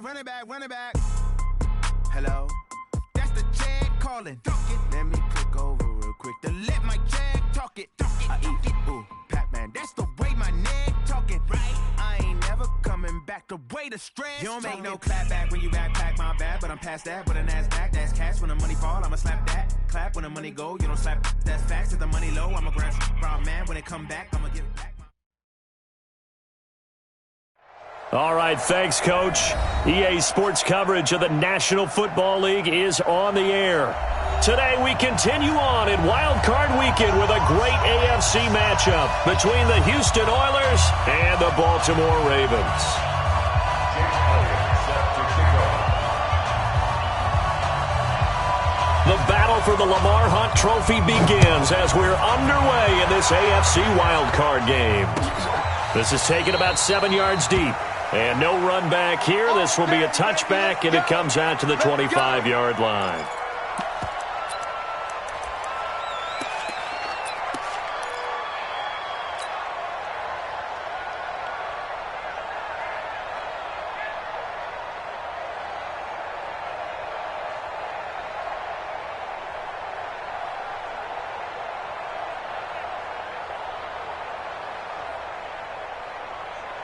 Run it back. Hello? That's the Jag calling. Let me click over real quick to let my Jag talk it. I eat it, ooh, Pac-Man. That's the way my neck talking. Right? I ain't never coming back the way the stress. You don't make no clap back when you backpack, my bad, but I'm past that. But a NASDAQ, that's cash. When the money fall, I'ma slap that. Clap when the money go, you don't slap. That's facts. If the money low, I'ma grab brown man. When it come back, I'ma give it back. All right, thanks, Coach. EA Sports coverage of the National Football League is on the air. Today we continue on in Wild Card Weekend with a great AFC matchup between the Houston Oilers and the Baltimore Ravens. The battle for the Lamar Hunt Trophy begins as we're underway in this AFC Wild Card game. This is taken about 7 yards deep. And no run back here. This will be a touchback, and it comes out to the 25-yard line.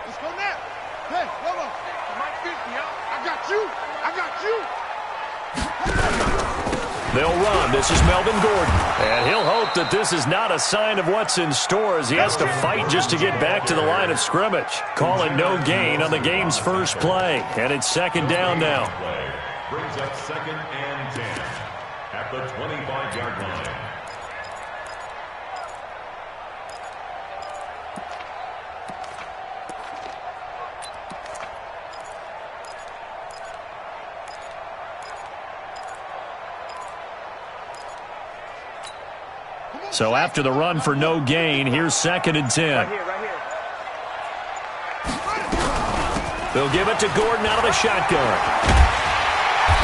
Let's go now. Hey, Lobo, Mike 50, I got you. They'll run. This is Melvin Gordon. And he'll hope that this is not a sign of what's in store as he has to fight just to get back to the line of scrimmage. Calling no gain on the game's first play. And it's second down now. Brings up 2nd and 10 at the 25-yard line. So after the run for no gain, here's 2nd and 10. Right here. They'll give it to Gordon out of the shotgun.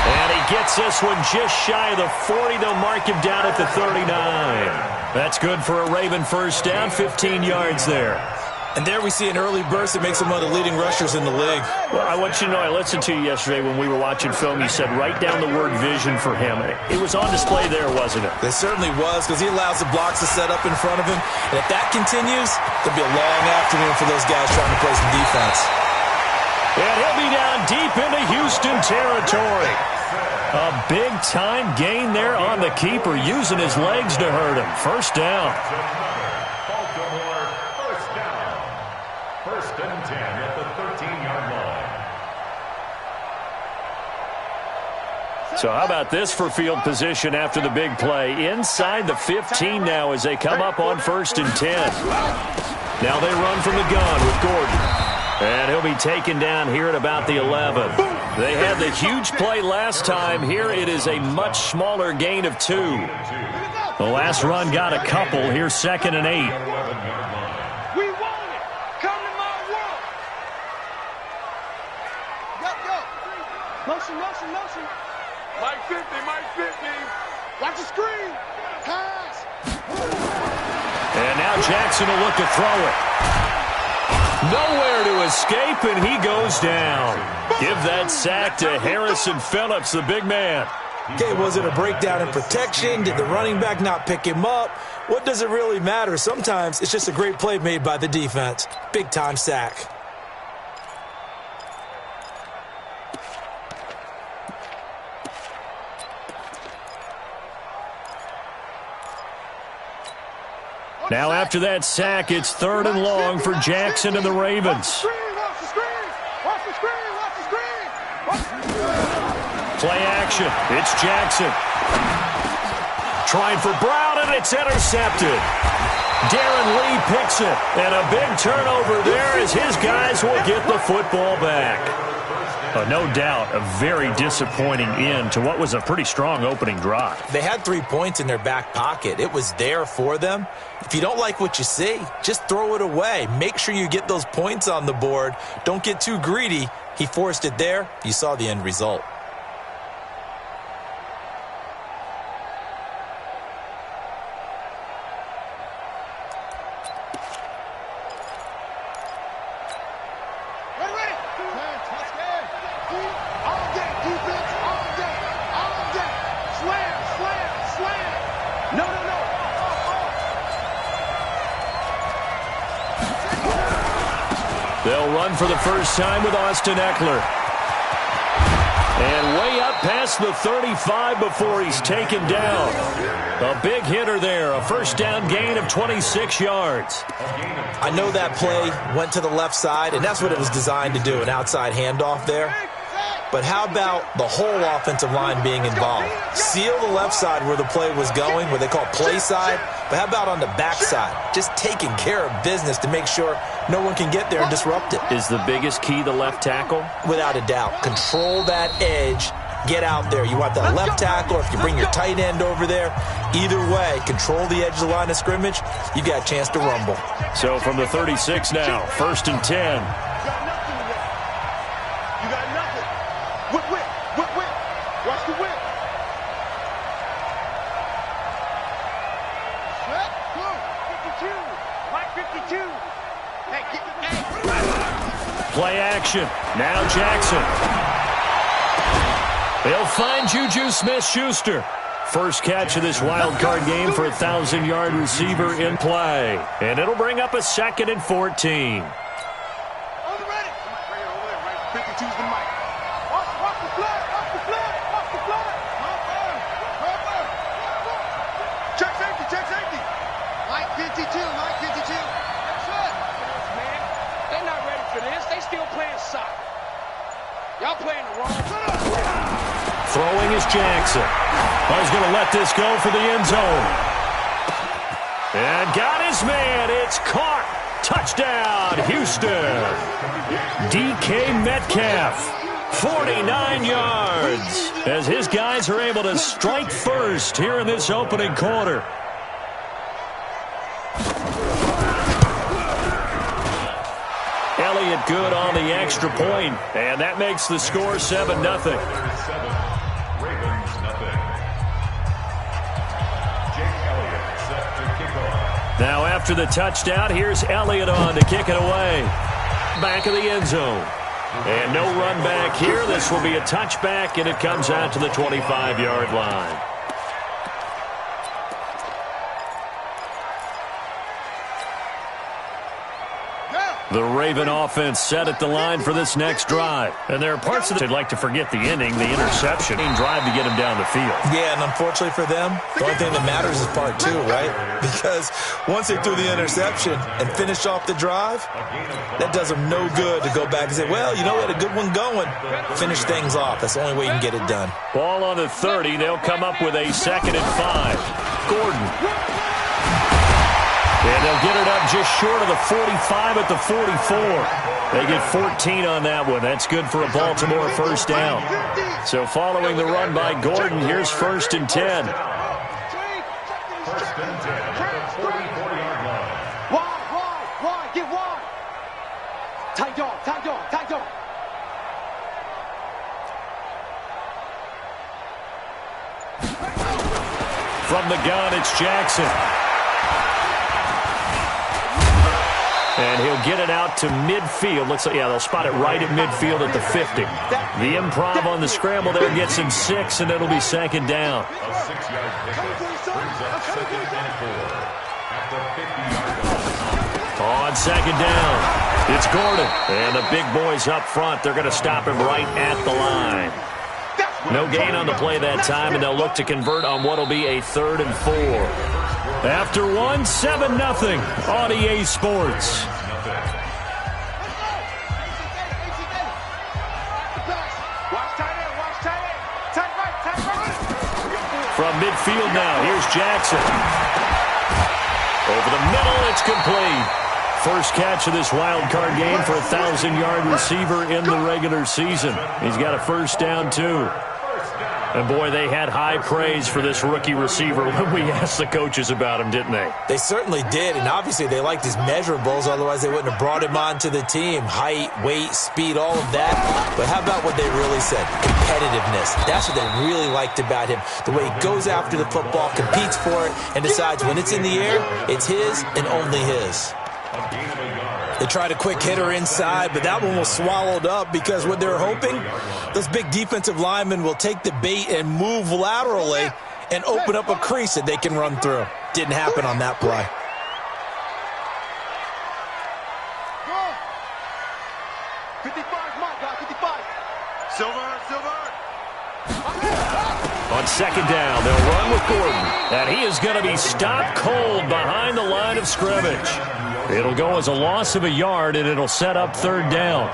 And he gets this one just shy of the 40. They'll mark him down at the 39. That's good for a Raven first down, 15 yards there. And there we see an early burst that makes him one of the leading rushers in the league. Well, I want you to know, I listened to you yesterday when we were watching film. You said write down the word vision for him. It was on display there, wasn't it? It certainly was, because he allows the blocks to set up in front of him. And if that continues, there'll be a long afternoon for those guys trying to play some defense. And he'll be down deep into Houston territory. A big-time gain there on the keeper, using his legs to hurt him. First down. Baltimore, first down. 1st and 10 at the 13-yard line. So how about this for field position after the big play? Inside the 15 now as they come up on 1st and 10. Now they run from the gun with Gordon. And he'll be taken down here at about the 11. They had the huge play last time. Here it is a much smaller gain of 2. The last run got a couple. Here's 2nd and 8. We want it. Come to my world. Go. Motion. Mike 50. Watch the screen. Pass. And now Jackson will look to throw it. Nowhere to escape, and he goes down. Give that sack to Harrison Phillips, the big man. Okay, was it a breakdown in protection? Did the running back not pick him up? What does it really matter? Sometimes it's just a great play made by the defense. Big-time sack. Now after that sack, it's 3rd and long for Jackson and the Ravens. Watch the screen. Play action. It's Jackson. Trying for Brown, and it's intercepted. Darren Lee picks it, and a big turnover there as his guys will get the football back. No doubt a very disappointing end to what was a pretty strong opening drive. They had 3 points in their back pocket. It was there for them. If you don't like what you see, just throw it away. Make sure you get those points on the board. Don't get too greedy. He forced it there. You saw the end result. Ready. Touchdown. They'll run for the first time with Austin Eckler. And way up past the 35 before he's taken down. A big hitter there, a first down gain of 26 yards. I know that play went to the left side, and that's what it was designed to do, an outside handoff there. But how about the whole offensive line being involved? Seal the left side where the play was going, what they call play side. But how about on the back side? Just taking care of business to make sure no one can get there and disrupt it. Is the biggest key the left tackle? Without a doubt. Control that edge. Get out there. You want that left tackle, or if you bring your tight end over there, either way, control the edge of the line of scrimmage, you got a chance to rumble. So from the 36 now, 1st and 10. You got nothing. Whip. Watch the whip. Set, go. 52. Mike 52. Hey, Play action. Now Jackson. They'll find Juju Smith-Schuster. First catch of this wild card game for a 1,000-yard receiver in play. And it'll bring up a 2nd and 14. on the ready. Bring it over there, right? 52's the mic. Watch the flag. Check safety. Mike 52. That's it. Man, they're not ready for this. They still playing soccer. Y'all playing the wrong. Throwing is Jackson. He's going to let this go for the end zone. And got his man. It's caught. Touchdown, Houston. DK Metcalf, 49 yards, as his guys are able to strike first here in this opening quarter. Elliott good on the extra point, and that makes the score 7-0. Now after the touchdown, here's Elliott on to kick it away. Back of the end zone. And no run back here. This will be a touchback, and it comes out to the 25-yard line. The Raven offense set at the line for this next drive. And there are parts of it they'd like to forget the inning, the interception, drive to get him down the field. Yeah, and unfortunately for them, the only thing that matters is part 2, right? Because once they threw the interception and finished off the drive, that does them no good to go back and say, well, you know, we had a good one going. Finish things off. That's the only way you can get it done. Ball on the 30. They'll come up with a 2nd and 5. Gordon. And they'll get it up just short of the 45 at the 44. They get 14 on that one. That's good for a Baltimore first down. So following the run by Gordon, here's 1st and 10. 1st and 10 at the 44-yard line. Wide, get wide. Tight dog. From the gun, it's Jackson. And he'll get it out to midfield. Looks like, yeah, they'll spot it right at midfield at the 50. The improv on the scramble there gets him 6, and it'll be 2nd down. A 6-yard pickup brings up 2nd and 4 at the 50-yard line. On 2nd down, it's Gordon. And the big boys up front, they're going to stop him right at the line. No gain on the play that time, and they'll look to convert on what will be a 3rd and 4. After 7-0 on EA Sports. From midfield now, here's Jackson. Over the middle, it's complete. First catch of this wild card game for a 1,000-yard receiver in the regular season. He's got a first down, too. And, boy, they had high praise for this rookie receiver when we asked the coaches about him, didn't they? They certainly did, and obviously they liked his measurables. Otherwise, they wouldn't have brought him onto the team. Height, weight, speed, all of that. But how about what they really said? Competitiveness. That's what they really liked about him. The way he goes after the football, competes for it, and decides when it's in the air, it's his and only his. They tried a quick hitter inside, but that one was swallowed up because what they're hoping, those big defensive linemen will take the bait and move laterally and open up a crease that they can run through. Didn't happen on that play. 55, my guy, 55. Silver. On second down, they'll run with Gordon. And he is going to be stopped cold behind the line of scrimmage. It'll go as a loss of a yard, and it'll set up third down.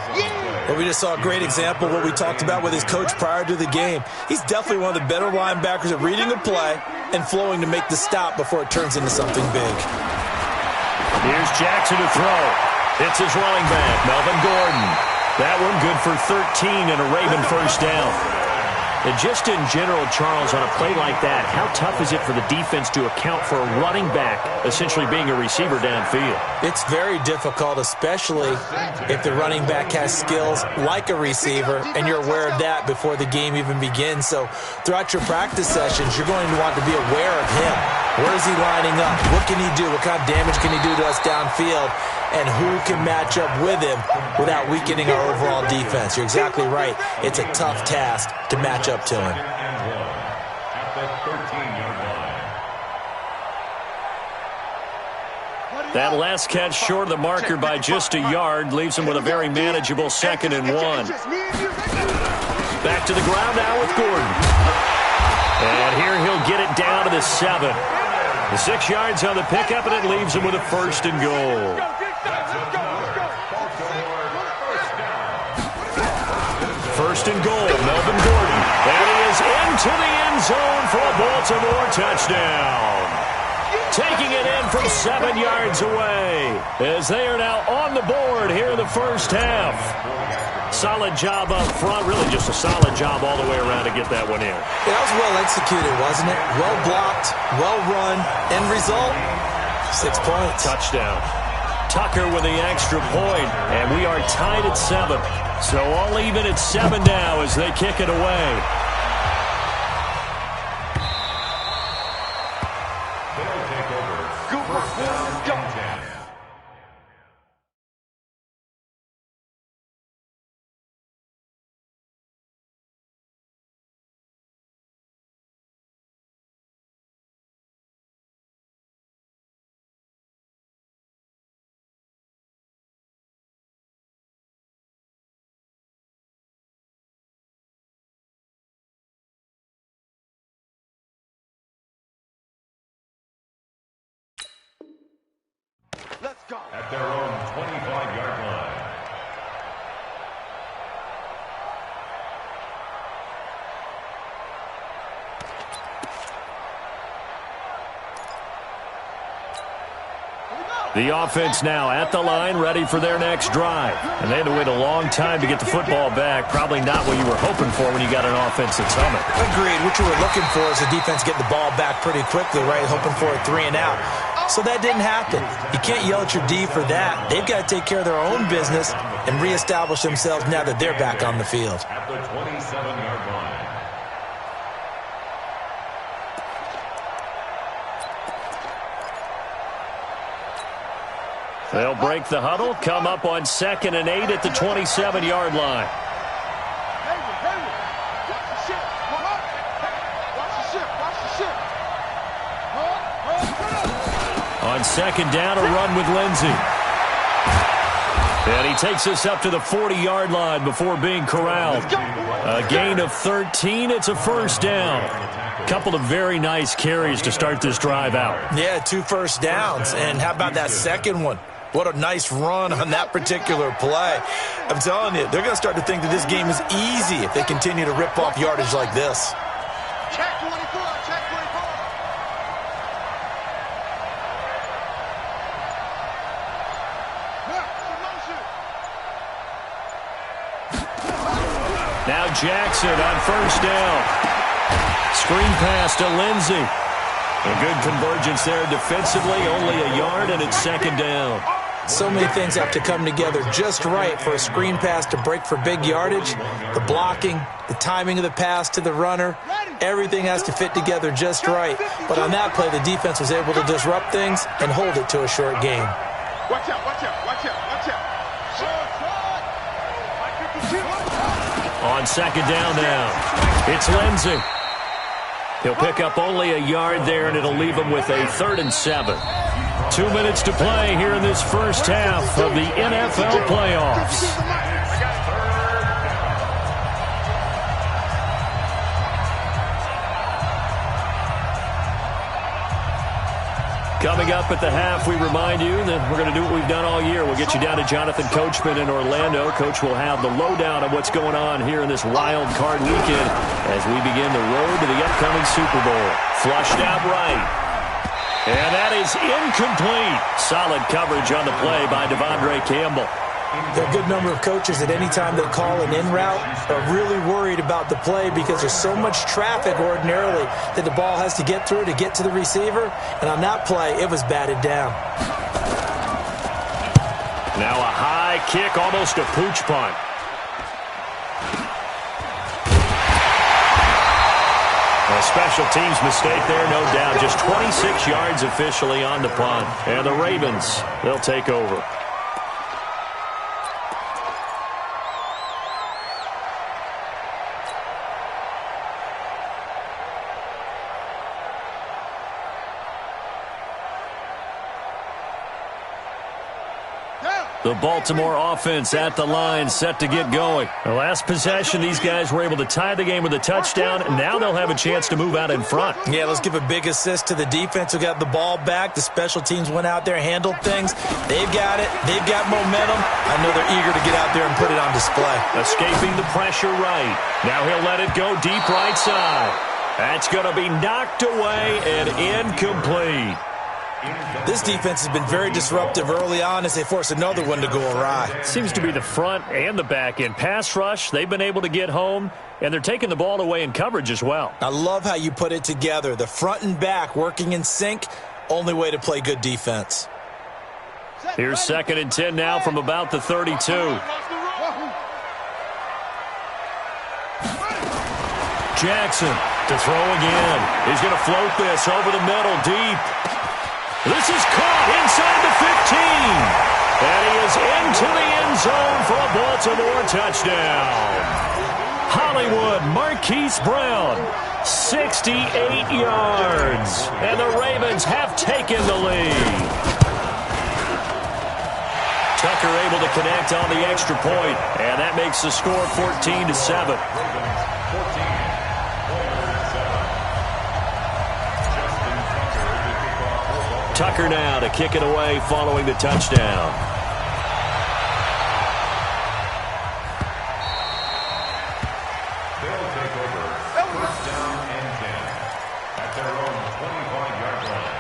Well, we just saw a great example of what we talked about with his coach prior to the game. He's definitely one of the better linebackers at reading a play and flowing to make the stop before it turns into something big. Here's Jackson to throw. It's his running back, Melvin Gordon. That one good for 13 and a Raven first down. And just in general, Charles, on a play like that, how tough is it for the defense to account for a running back essentially being a receiver downfield? It's very difficult, especially if the running back has skills like a receiver, and you're aware of that before the game even begins. So throughout your practice sessions, you're going to want to be aware of him. Where is he lining up? What can he do? What kind of damage can he do to us downfield? And who can match up with him without weakening our overall defense? You're exactly right. It's a tough task to match up to him. At the 13-yard line. That last catch short of the marker by just a yard leaves him with a very manageable 2nd and 1. Back to the ground now with Gordon. And here he'll get it down to the 7. The 6 yards on the pickup, and it leaves him with a 1st and goal. First and goal, Melvin Gordon. And he is into the end zone for a Baltimore touchdown. Taking it in from 7 yards away as they are now on the board here in the first half. Solid job up front, really just a solid job all the way around to get that one in. That was well executed, wasn't it? Well blocked, well run. End result, 6 points. Touchdown. Tucker with the extra point, and we are tied at 7. So all even at 7 now as they kick it away. They'll take over. First down and 10. Let's go. At their own 25-yard line. The offense now at the line, ready for their next drive. And they had to wait a long time to get the football back. Probably not what you were hoping for when you got an offense that's humming. Agreed. What you were looking for is the defense getting the ball back pretty quickly, right? Hoping for a 3 and out. So that didn't happen. You can't yell at your D for that. They've got to take care of their own business and reestablish themselves now that they're back on the field. At the 27-yard line. They'll break the huddle, come up on 2nd and 8 at the 27-yard line. On 2nd down, a run with Lindsey. And he takes us up to the 40-yard line before being corralled. A gain of 13. It's a first down. Couple of very nice carries to start this drive out. Yeah, 2 first downs. And how about that second one? What a nice run on that particular play. I'm telling you, they're going to start to think that this game is easy if they continue to rip off yardage like this. Check 24, check 24. Now Jackson on first down. Screen pass to Lindsey. A good convergence there defensively, only a yard, and it's 2nd down. So many things have to come together just right for a screen pass to break for big yardage. The blocking, the timing of the pass to the runner, everything has to fit together just right. But on that play, the defense was able to disrupt things and hold it to a short game. Watch out, watch out, watch out, watch out. On 2nd down now, it's Lindsey. He'll pick up only a yard there, and it'll leave him with a 3rd and 7. 2 minutes to play here in this first half of the NFL playoffs. Coming up at the half, we remind you that we're going to do what we've done all year. We'll get you down to Jonathan Coachman in Orlando. Coach will have the lowdown of what's going on here in this wild card weekend as we begin the road to the upcoming Super Bowl. Flushed out right. And that is incomplete. Solid coverage on the play by Devondre Campbell. There are a good number of coaches at any time they call an in route are really worried about the play because there's so much traffic ordinarily that the ball has to get through to get to the receiver. And on that play, it was batted down. Now a high kick, almost a pooch punt. A special teams mistake there, no doubt. Just 26 yards officially on the punt. And the Ravens, they'll take over. The Baltimore offense at the line, set to get going. The last possession, these guys were able to tie the game with a touchdown. Now they'll have a chance to move out in front. Yeah, let's give a big assist to the defense who got the ball back. The special teams went out there, handled things. They've got it. They've got momentum. I know they're eager to get out there and put it on display. Escaping the pressure right. Now he'll let it go deep right side. That's going to be knocked away and incomplete. This defense has been very disruptive early on as they force another one to go awry. Seems to be the front and the back end. Pass rush, they've been able to get home, and they're taking the ball away in coverage as well. I love how you put it together. The front and back working in sync, only way to play good defense. Here's 2nd and 10 now from about the 32. Jackson to throw again. He's going to float this over the middle deep. This is caught inside the 15. And he is into the end zone for a Baltimore touchdown. Hollywood Marquise Brown, 68 yards. And the Ravens have taken the lead. Tucker able to connect on the extra point, and that makes the score 14-7. Tucker now to kick it away following the touchdown. They'll take over 1st down and 10 at their own 25-yard line.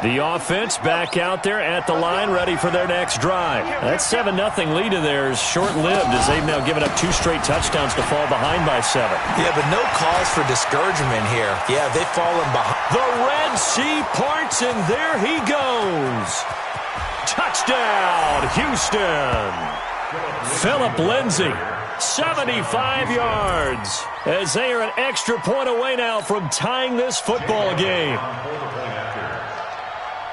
The offense back out there at the line, ready for their next drive. That 7-0 lead of theirs short-lived as they've now given up 2 straight touchdowns to fall behind by 7. Yeah, but no cause for discouragement here. Yeah, they've fallen behind. The Red Sea parts, and there he goes. Touchdown, Houston. Philip Lindsay, 75 yards, as they are an extra point away now from tying this football game.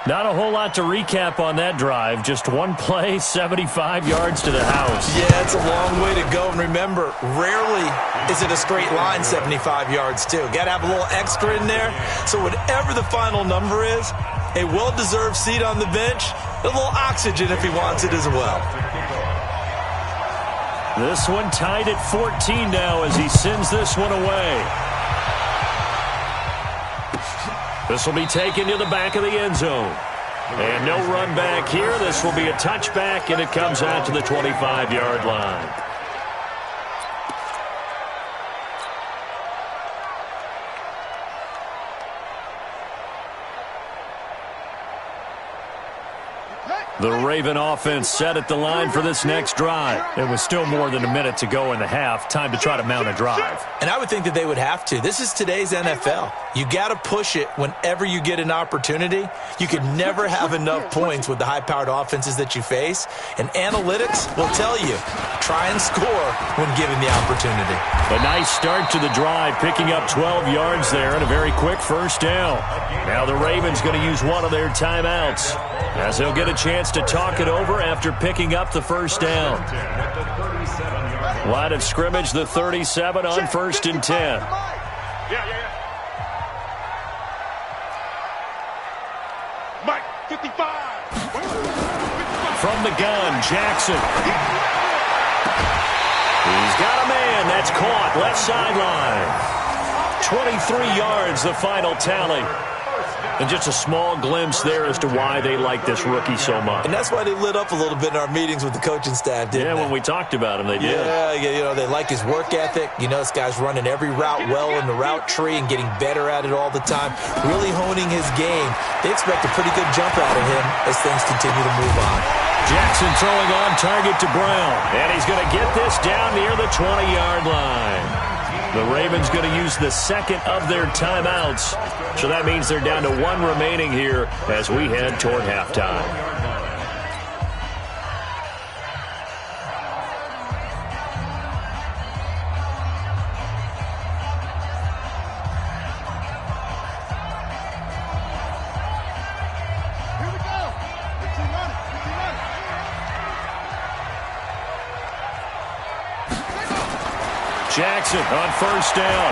Not a whole lot to recap on that drive. Just one play, 75 yards to the house. Yeah, it's a long way to go. And remember, rarely is it a straight line 75 yards, too. Got to have a little extra in there. So whatever the final number is, a well-deserved seat on the bench, a little oxygen if he wants it as well. This one tied at 14 now as he sends this one away. This will be taken to the back of the end zone. And no run back here. This will be a touchback, and it comes out to the 25-yard line. The Raven offense set at the line for this next drive. It was still more than a minute to go in the half. Time to try to mount a drive. And I would think that they would have to. This is today's NFL. You got to push it whenever you get an opportunity. You could never have enough points with the high-powered offenses that you face. And analytics will tell you, try and score when given the opportunity. A nice start to the drive, picking up 12 yards there and a very quick first down. Now the Ravens going to use one of their timeouts as they'll get a chance to talk it over after picking up the first down. Line of scrimmage, the 37 on 1st and 10. Mike, 55. From the gun, Jackson. He's got a man. That's caught. Left sideline. 23 yards, the final tally. And just a small glimpse there as to why they like this rookie so much. And that's why they lit up a little bit in our meetings with the coaching staff, didn't they? When we talked about him, they did. Yeah, they like his work ethic. This guy's running every route well in the route tree and getting better at it all the time, really honing his game. They expect a pretty good jump out of him as things continue to move on. Jackson throwing on target to Brown. And he's going to get this down near the 20-yard line. The Ravens going to use the second of their timeouts. So that means they're down to one remaining here as we head toward halftime. Here we go. 15 on it. 15 on it. Jackson on first down.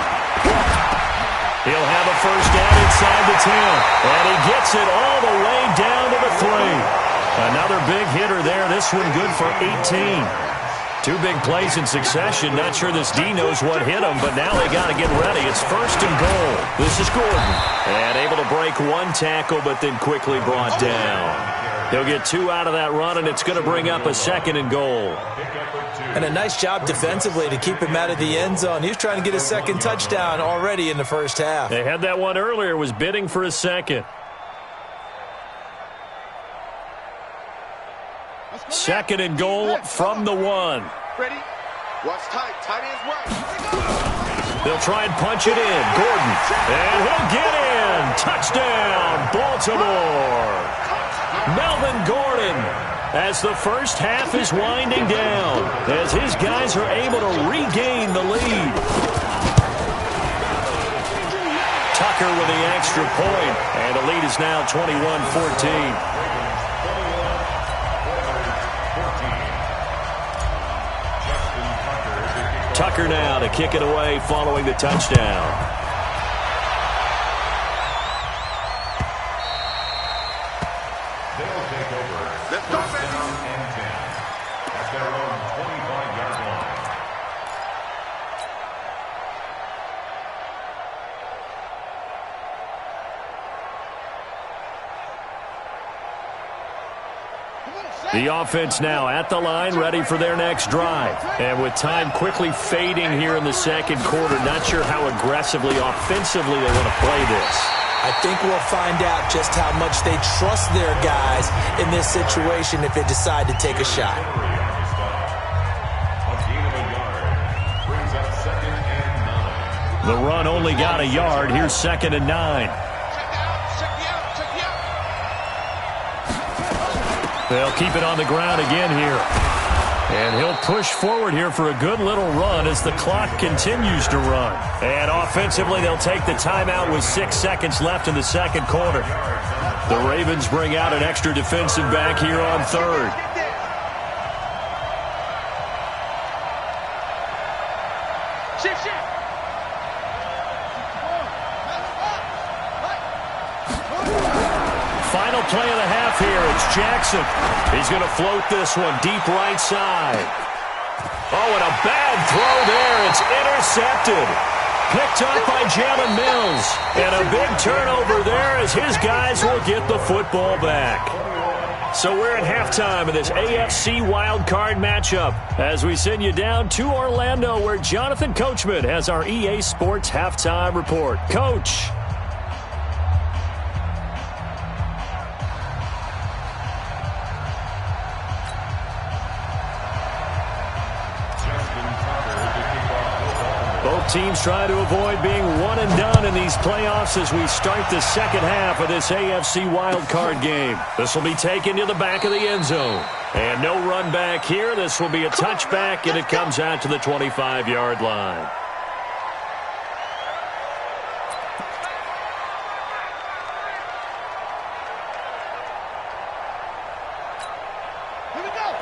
He'll have a first down inside the 10. And he gets it all the way down to the 3. Another big hitter there. This one good for 18. Two big plays in succession. Not sure this D knows what hit him, but now they got to get ready. It's 1st and goal. This is Gordon. And able to break one tackle, but then quickly brought down. He'll get 2 out of that run, and it's going to bring up a 2nd and goal. And a nice job defensively to keep him out of the end zone. He was trying to get a second touchdown already in the first half. They had that one earlier, was bidding for a second. 2nd and goal from the 1. Ready? Watch tight. Tight ends way. They'll try and punch it in. Gordon. And he'll get in. Touchdown, Baltimore. Melvin Gordon, as the first half is winding down, as his guys are able to regain the lead. Tucker with the extra point, and the lead is now 21-14. Tucker now to kick it away following the touchdown. The offense now at the line, ready for their next drive. And with time quickly fading here in the second quarter, not sure how aggressively, offensively they want to play this. I think we'll find out just how much they trust their guys in this situation if they decide to take a shot. The run only got a yard. Here's 2nd and 9. They'll keep it on the ground again here. And he'll push forward here for a good little run as the clock continues to run. And offensively, they'll take the timeout with 6 seconds left in the second quarter. The Ravens bring out an extra defensive back here on 3rd. Final play of the half here. It's Jackson. He's going to float this one deep right side. Oh, and a bad throw there. It's intercepted. Picked up by Jalen Mills. And a big turnover there as his guys will get the football back. So we're at halftime of this AFC wildcard matchup as we send you down to Orlando where Jonathan Coachman has our EA Sports halftime report. Coach. Both teams try to avoid being one and done in these playoffs as we start the second half of this AFC wildcard game. This will be taken to the back of the end zone. And no run back here. This will be a touchback, and it comes out to the 25-yard line.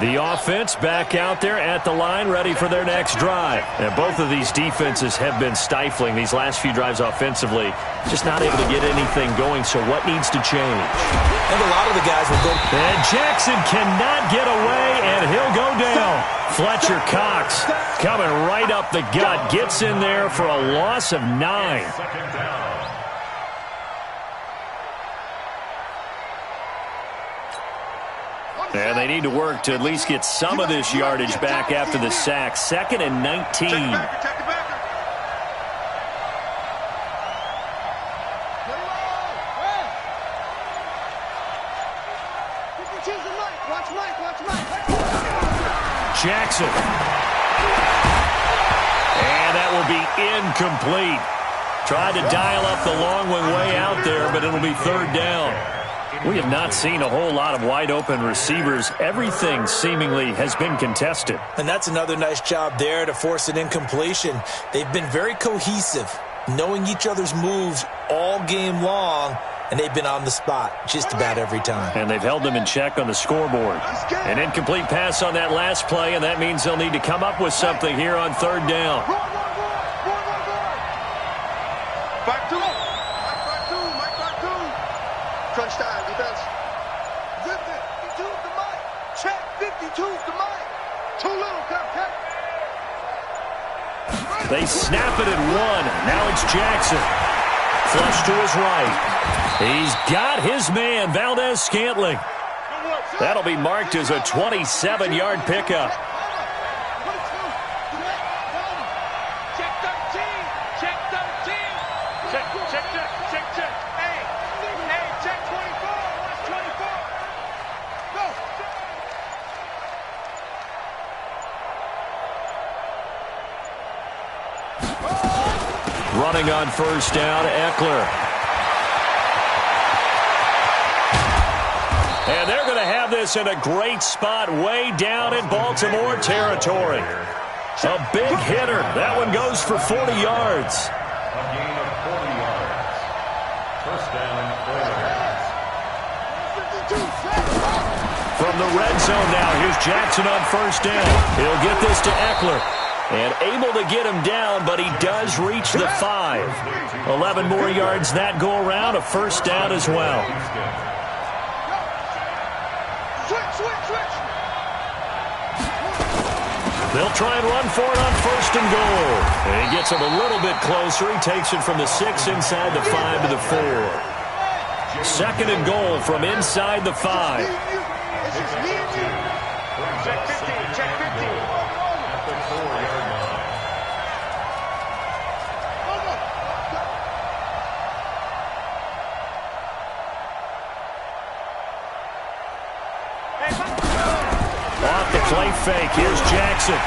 The offense back out there at the line, ready for their next drive. And both of these defenses have been stifling these last few drives offensively. Just not able to get anything going, so what needs to change? And a lot of the guys will go. And Jackson cannot get away, and he'll go down. Fletcher Cox coming right up the gut, gets in there for a loss of 9. Second down. And they need to work to at least get some of this yardage back after the sack. 2nd and 19. Jackson. And that will be incomplete. Tried to dial up the long one way out there, but it'll be 3rd down. We have not seen a whole lot of wide-open receivers. Everything seemingly has been contested. And that's another nice job there to force an incompletion. They've been very cohesive, knowing each other's moves all game long, and they've been on the spot just about every time. And they've held them in check on the scoreboard. An incomplete pass on that last play, and that means they'll need to come up with something here on 3rd down. Back two. Crunch time, defense. Zip it. 52's the mic. Check. 52's the mic. Too little, cupcake. They snap it at 1. Now it's Jackson. Flush to his right. He's got his man, Valdez-Scantling. That'll be marked as a 27-yard pickup. Running on 1st down, Eckler. And they're going to have this in a great spot way down in Baltimore territory. A big hitter. That one goes for 40 yards. A gain of 40 yards. 1st down, 40 yards. From the red zone now, here's Jackson on 1st down. He'll get this to Eckler. And able to get him down, but he does reach the 5. 11 more yards that go around, a 1st down as well. They'll try and run for it on 1st and goal. And he gets him a little bit closer. He takes it from the 6 inside the 5 to the 4. 2nd and goal from inside the 5. Check 15, check 15. At the 4-yard line. Off the play fake, here's Jackson.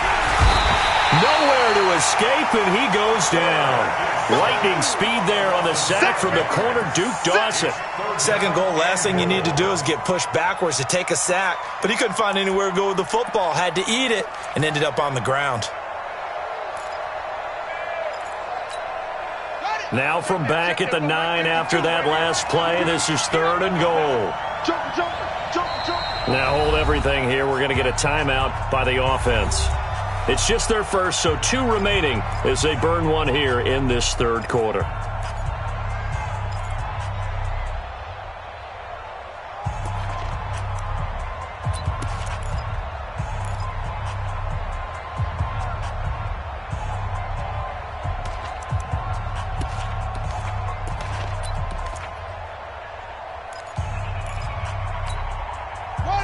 Nowhere to escape, and he goes down. Lightning speed there on the sack from the corner, Duke Dawson. 2nd goal, last thing you need to do is get pushed backwards to take a sack. But he couldn't find anywhere to go with the football, had to eat it, and ended up on the ground. Now from back at the 9 after that last play, this is 3rd and goal. Now hold everything here. We're going to get a timeout by the offense. It's just their first, so 2 remaining as they burn one here in this 3rd quarter.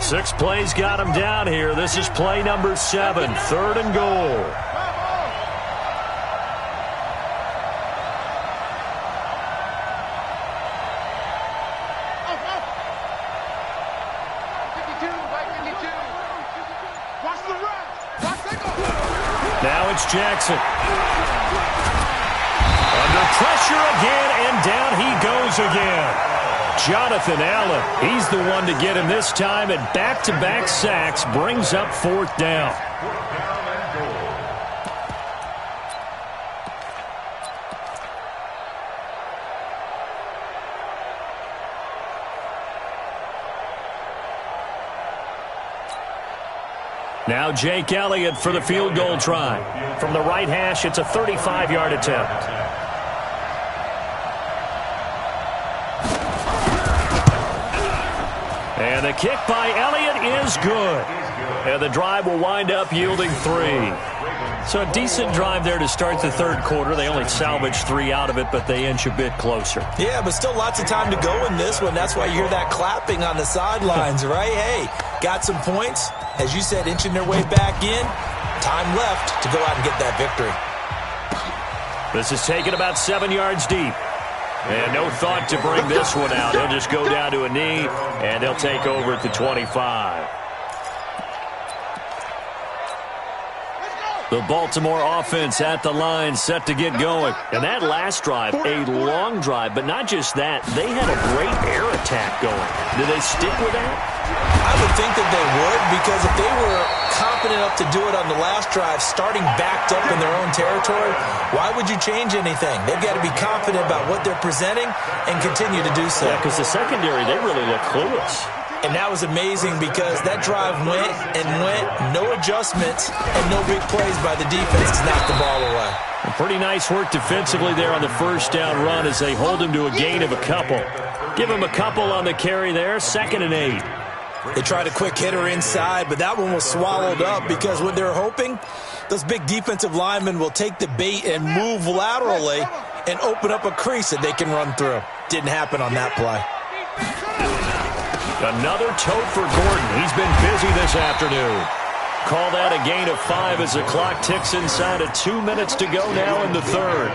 Six plays got him down here. This is play number 7, 3rd and goal. Now it's Jackson. pressure again, and down he goes again. Jonathan Allen, he's the one to get him this time, and back-to-back sacks brings up 4th down. Now Jake Elliott for the field goal try. From the right hash, it's a 35-yard attempt. And the kick by Elliott is good. And the drive will wind up yielding 3. So a decent drive there to start the third quarter. They only salvaged 3 out of it, but they inch a bit closer. Yeah, but still lots of time to go in this one. That's why you hear that clapping on the sidelines, right? Hey, got some points. As you said, inching their way back in. Time left to go out and get that victory. This is taken about 7 yards deep. And no thought to bring this one out. He'll just go down to a knee, and they'll take over at the 25. The Baltimore offense at the line, set to get going. And that last drive, a long drive, but not just that. They had a great air attack going. Do they stick with that? I would think that they would, because if they were confident enough to do it on the last drive, starting backed up in their own territory, why would you change anything? They've got to be confident about what they're presenting and continue to do so. Yeah, because the secondary, they really look clueless. And that was amazing because that drive went and went, no adjustments, and no big plays by the defense to knock the ball away. Pretty nice work defensively there on the first down run as they hold him to a gain of a couple. Give him a couple on the carry there, 2nd and 8. They tried a quick hitter inside, but that one was swallowed up because what they're hoping, those big defensive linemen will take the bait and move laterally and open up a crease that they can run through. Didn't happen on that play. Another tote for Gordon. He's been busy this afternoon. Call that a gain of 5 as the clock ticks inside of 2 minutes to go now in the third.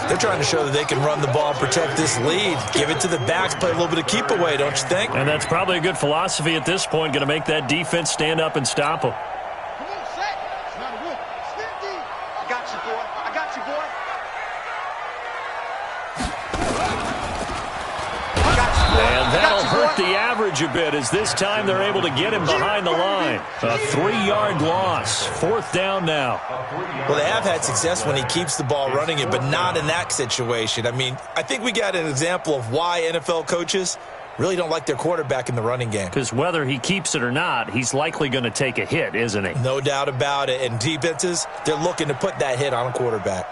They're trying to show that they can run the ball and protect this lead. Give it to the backs, play a little bit of keep away, don't you think? And that's probably a good philosophy at this point, going to make that defense stand up and stop them. Come on, set. It's not a whoop. Stand deep. I got you, boy. I got you, boy. And that'll hurt the average a bit as this time they're able to get him behind the line. A 3-yard loss. 4th down now. Well, they have had success when he keeps the ball running it, but not in that situation. I mean, I think we got an example of why NFL coaches really don't like their quarterback in the running game. Because whether he keeps it or not, he's likely going to take a hit, isn't he? No doubt about it. And defenses, they're looking to put that hit on a quarterback.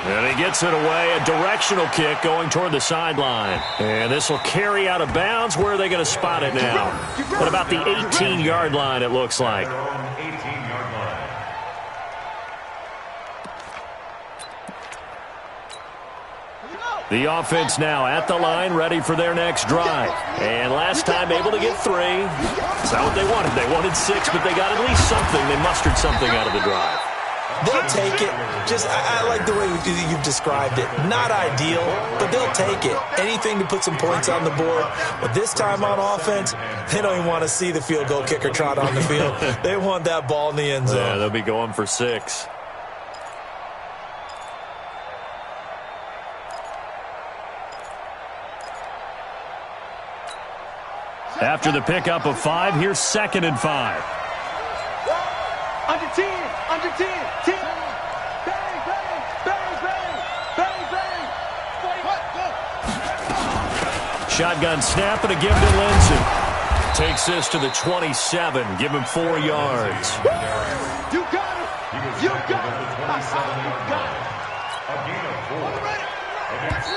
And he gets it away, a directional kick going toward the sideline. And this will carry out of bounds. Where are they going to spot it now? What about the 18-yard line, it looks like? The offense now at the line, ready for their next drive. And last time able to get 3. That's not what they wanted. They wanted 6, but they got at least something. They mustered something out of the drive. They'll take it. Just, I like the way you've described it. Not ideal, but they'll take it. Anything to put some points on the board. But this time on offense, they don't even want to see the field goal kicker trot on the field. They want that ball in the end zone. Yeah, they'll be going for 6. After the pickup of 5, here's 2nd and 5. Under 10, under 10, 10. Bang, bang, bang, bang, bang, bang. Shotgun snap and a give to Lindsey. Takes this to the 27. Give him 4 yards. You got it. You got it. My son, you got it. A gain of 4. Against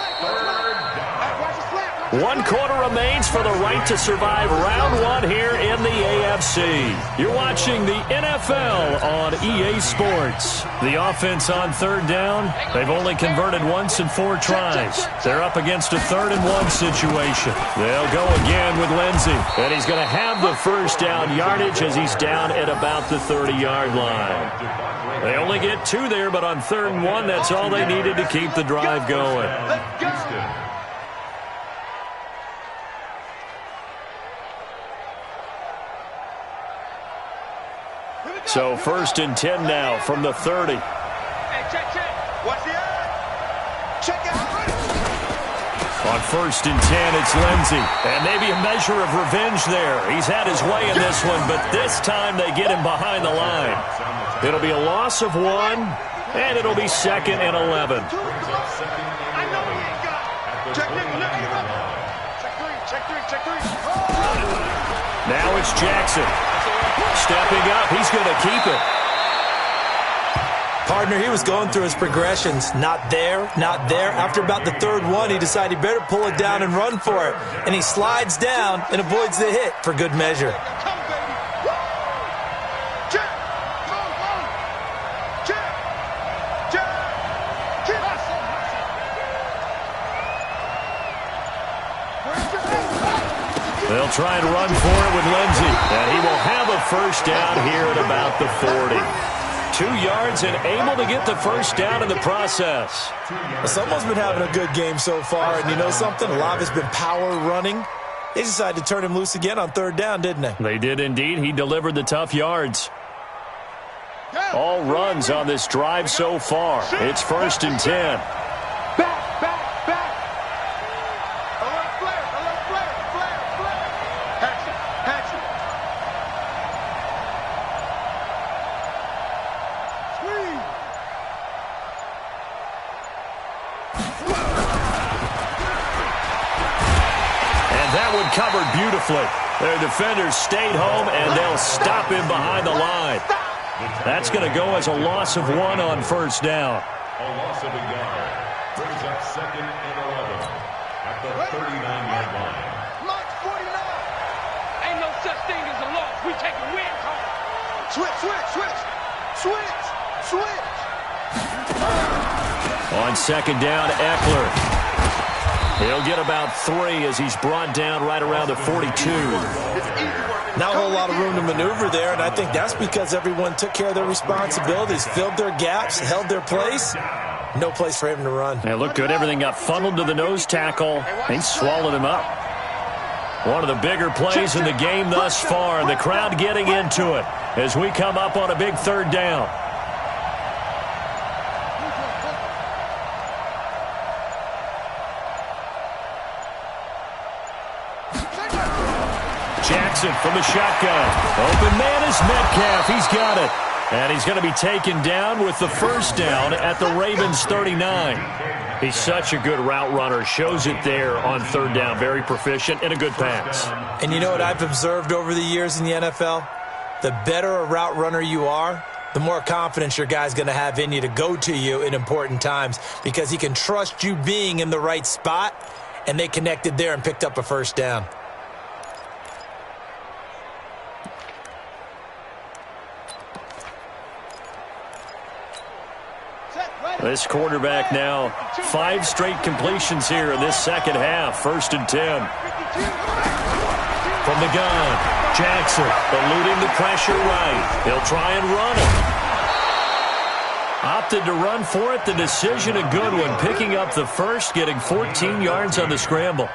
One quarter remains for the right to survive round 1 here in the AFC. You're watching the NFL on EA Sports. The offense on 3rd down, they've only converted once in 4 tries. They're up against a 3rd and 1 situation. They'll go again with Lindsey. And he's going to have the first down yardage as he's down at about the 30-yard line. They only get 2 there, but on 3rd and 1, that's all they needed to keep the drive going. So 1st and 10 now from the 30. Hey, check. What's the ad? Check out. On 1st and 10, it's Lindsey. And maybe a measure of revenge there. He's had his way in this one, but this time they get him behind the line. It'll be a loss of 1, and it'll be 2nd and 11. I know he ain't got it. Check three. Now it's Jackson. Stepping up, he's going to keep it. Partner, he was going through his progressions. Not there, not there. After about the 3rd one, he decided he better pull it down and run for it. And he slides down and avoids the hit for good measure. Come, baby. Check. They'll try and run for it with Lindsey. And he will have a first down here at about the 40. 2 yards and able to get the first down in the process. Someone's been having a good game so far, and you know something? A lot of it's been power running. They decided to turn him loose again on 3rd down, didn't they? They did indeed. He delivered the tough yards. All runs on this drive so far. It's 1st and 10. Back. Hatchet. Squeeze. And that one covered beautifully. Their defenders stayed home, and they'll stop him behind the line. That's going to go as a loss of 1 on 1st down. A loss of a yard. Brings up 2nd and 11 at the 39-yard line. Mark 49. Ain't no such thing as a loss. We take a win home. Switch. On 2nd down, Eckler. He'll get about 3 as he's brought down right around the 42. Not a whole lot of room to maneuver there, and I think that's because everyone took care of their responsibilities, filled their gaps, held their place. No place for him to run. It looked good. Everything got funneled to the nose tackle. He swallowed him up. One of the bigger plays in the game thus far, and the crowd getting into it as we come up on a big 3rd down. Jackson from the shotgun. Open man is Metcalf. He's got it. And he's going to be taken down with the first down at the Ravens 39. He's such a good route runner. Shows it there on 3rd down. Very proficient and a good pass. And you know what I've observed over the years in the NFL? The better a route runner you are, the more confidence your guy's going to have in you to go to you in important times because he can trust you being in the right spot, and they connected there and picked up a first down. This quarterback now, 5 straight completions here in this second half. 1st and 10. From the gun, Jackson eluding the pressure right. He'll try and run it. Opted to run for it. The decision a good one. Picking up the first, getting 14 yards on the scramble.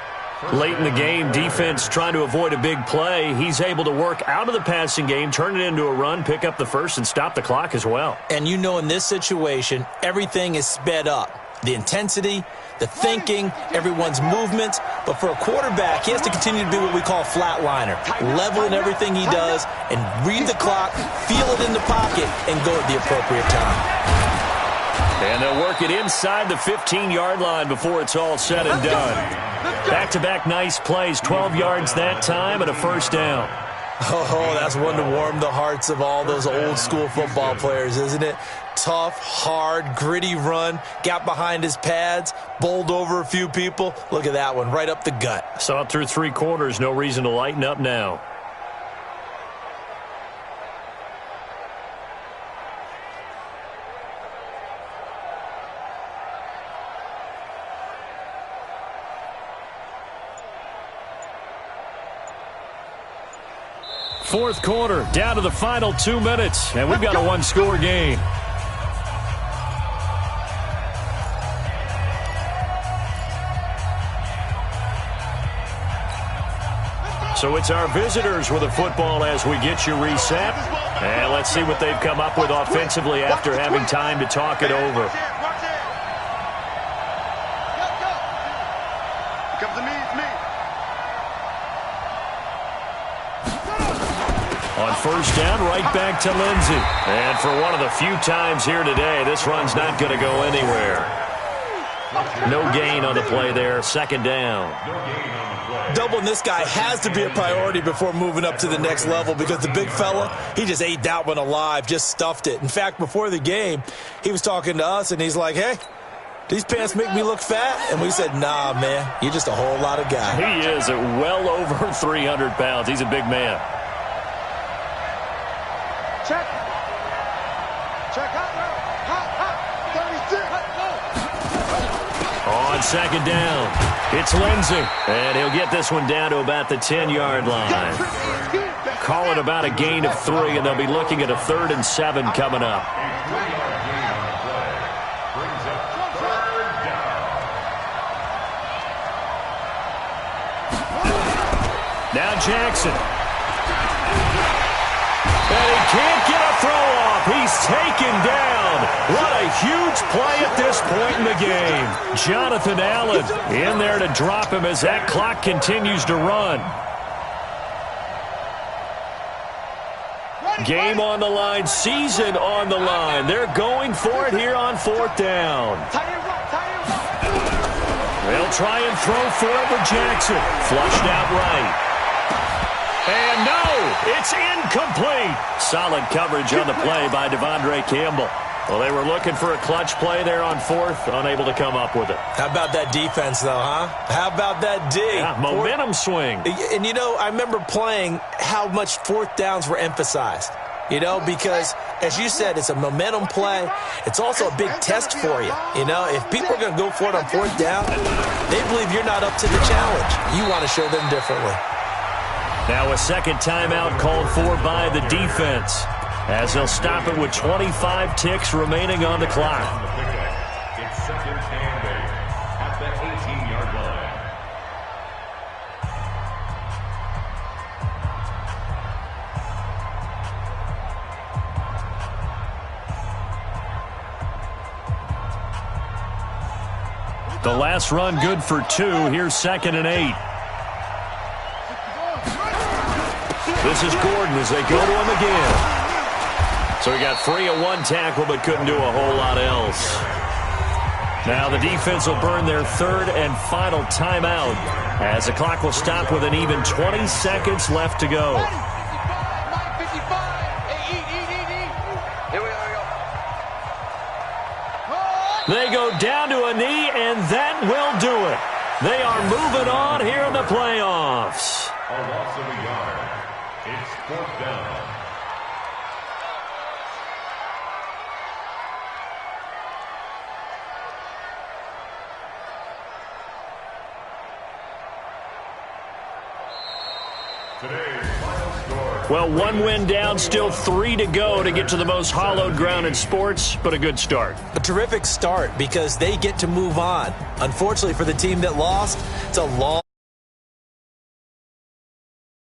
Late in the game, defense trying to avoid a big play. He's able to work out of the passing game, turn it into a run, pick up the first, and stop the clock as well. And you know in this situation, everything is sped up. The intensity, the thinking, everyone's movement. But for a quarterback, he has to continue to be what we call a flatliner. Level in everything he does and read the clock, feel it in the pocket, and go at the appropriate time. And they'll work it inside the 15-yard line before it's all said and done. Back-to-back nice plays, 12 yards that time and a first down. Oh, that's one to warm the hearts of all those old-school football players, isn't it? Tough, hard, gritty run, got behind his pads, bowled over a few people. Look at that one, right up the gut. Saw it through 3 quarters, no reason to lighten up now. Fourth quarter, down to the final 2 minutes, and we've got a 1-score game. So it's our visitors with the football as we get you reset. And let's see what they've come up with offensively after having time to talk it over. Comes to me, it's me. On first down, right back to Lindsey. And for one of the few times here today, this run's not going to go anywhere. No gain on the play there. Second down. Doubling this guy has to be a priority before moving up to the next level because the big fella, he just ate that one alive, just stuffed it. In fact, before the game, he was talking to us, and he's like, hey, these pants make me look fat? And we said, nah, man, you're just a whole lot of guy. He is at well over 300 pounds. He's a big man. Check. Check out now. Hot, 36. On second down, it's Lindsey. And he'll get this one down to about the 10-yard line. Call it about a gain of 3, and they'll be looking at a 3rd and 7 coming up. Now Jackson. And he can't get a throw off. He's taken down. What a huge play at this point in the game. Jonathan Allen in there to drop him as that clock continues to run. Game on the line, season on the line. They're going for it here on 4th down. They'll try and throw for it with Jackson. Flushed out right. And no, it's incomplete. Solid coverage on the play by Devondre Campbell. Well, they were looking for a clutch play there on 4th, unable to come up with it. How about that defense, though, huh? How about that D? Yeah, momentum swing. And, you know, I remember playing how much 4th downs were emphasized. You know, because, as you said, it's a momentum play. It's also a big test for you. You know, if people are going to go for it on 4th down, they believe you're not up to the challenge. You want to show them differently. Now a second timeout called for by the defense as they'll stop it with 25 ticks remaining on the clock. It's 2nd and 8 at the 18-yard line. The last run good for 2. Here's 2nd and 8. This is Gordon as they go to him again. So he got free of one tackle but couldn't do a whole lot else. Now the defense will burn their 3rd and final timeout as the clock will stop with an even 20 seconds left to go. They go down to a knee, and that will do it. They are moving on here in the playoffs. A loss of a yard. It's 4th down. Today's final score. Well, 1 win down, still 3 to go to get to the most hallowed ground in sports, but a good start. A terrific start because they get to move on. Unfortunately for the team that lost, it's a long